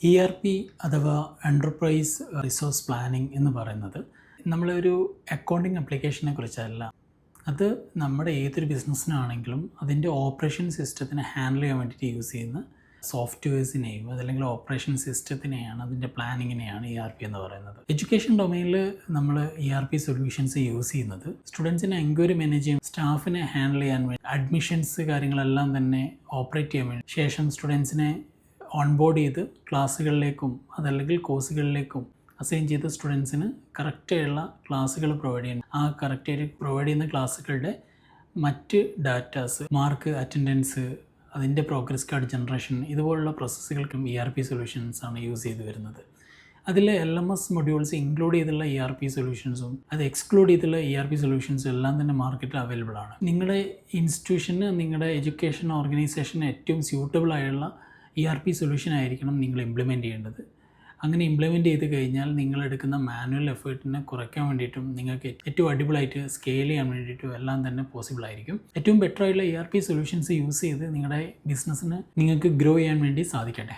ERP അഥവാ enterprise resource planning എന്ന് പറയുന്നത് നമ്മളൊരു അക്കൗണ്ടിങ് ആപ്ലിക്കേഷനെ കുറിച്ചല്ല. അത് നമ്മുടെ ഏതൊരു ബിസിനസ്സിനാണെങ്കിലും അതിൻ്റെ ഓപ്പറേഷൻ സിസ്റ്റത്തിനെ ഹാൻഡിൽ ചെയ്യാൻ വേണ്ടിയിട്ട് യൂസ് ചെയ്യുന്ന സോഫ്റ്റ്വെയർസിനെയും അതല്ലെങ്കിൽ ഓപ്പറേഷൻ സിസ്റ്റത്തിനെയാണ്, അതിൻ്റെ പ്ലാനിങ്ങിനെയാണ് ERP എന്ന് പറയുന്നത്. എഡ്യൂക്കേഷൻ ഡൊമൈനിൽ നമ്മൾ ERP സൊല്യൂഷൻസ് യൂസ് ചെയ്യുന്നത് സ്റ്റുഡൻസിനെ എൻക്വയറി മാനേജ് ചെയ്യാൻ, സ്റ്റാഫിനെ ഹാൻഡിൽ ചെയ്യാൻ വേണ്ടി, അഡ്മിഷൻസ് കാര്യങ്ങളെല്ലാം തന്നെ ഓപ്പറേറ്റ് ചെയ്യാൻ വേണ്ടി, ശേഷം സ്റ്റുഡൻസിനെ ഓൺബോർഡ് ചെയ്ത് ക്ലാസ്സുകളിലേക്കും അതല്ലെങ്കിൽ കോഴ്സുകളിലേക്കും അസൈൻ ചെയ്ത സ്റ്റുഡൻസിന് കറക്റ്റായുള്ള ക്ലാസ്സുകൾ പ്രൊവൈഡ് ചെയ്യണം. ആ കറക്റ്റായിട്ട് പ്രൊവൈഡ് ചെയ്യുന്ന ക്ലാസ്സുകളുടെ മറ്റ് ഡാറ്റാസ്, മാർക്ക്, അറ്റൻഡൻസ്, അതിൻ്റെ പ്രോഗ്രസ് കാർഡ് ജനറേഷൻ, ഇതുപോലുള്ള പ്രോസസ്സുകൾക്കും ERP സൊല്യൂഷൻസ് ആണ് യൂസ് ചെയ്ത് വരുന്നത്. അതിൽ LMS മൊഡ്യൂൾസ് ഇൻക്ലൂഡ് ചെയ്തുള്ള ERP സൊല്യൂഷൻസും അത് എക്സ്ക്ലൂഡ് ചെയ്തുള്ള ERP സൊല്യൂഷൻസും എല്ലാം തന്നെ മാർക്കറ്റിൽ അവൈലബിൾ ആണ്. നിങ്ങളുടെ ഇൻസ്റ്റിറ്റ്യൂഷന്, നിങ്ങളുടെ എഡ്യൂക്കേഷൻ ഓർഗനൈസേഷന് ഏറ്റവും സ്യൂട്ടബിൾ ആയുള്ള ERP സൊല്യൂഷൻ ആയിരിക്കണം നിങ്ങൾ ഇംപ്ലിമെൻറ്റ് ചെയ്യേണ്ടത്. അങ്ങനെ ഇംപ്ലിമെൻറ്റ് ചെയ്ത് കഴിഞ്ഞാൽ നിങ്ങളെടുക്കുന്ന മാനുവൽ എഫേർട്ടിനെ കുറയ്ക്കാൻ വേണ്ടിയിട്ടും നിങ്ങൾക്ക് ഏറ്റവും അടിപൊളിയായിട്ട് സ്കെയിൽ ചെയ്യാൻ വേണ്ടിയിട്ടും എല്ലാം തന്നെ പോസിബിൾ ആയിരിക്കും. ഏറ്റവും ബെറ്റർ ആയിട്ടുള്ള ERP സൊല്യൂഷൻസ് യൂസ് ചെയ്ത് നിങ്ങളുടെ ബിസിനസ്സിന് നിങ്ങൾക്ക് ഗ്രോ ചെയ്യാൻ വേണ്ടി സാധിക്കട്ടെ.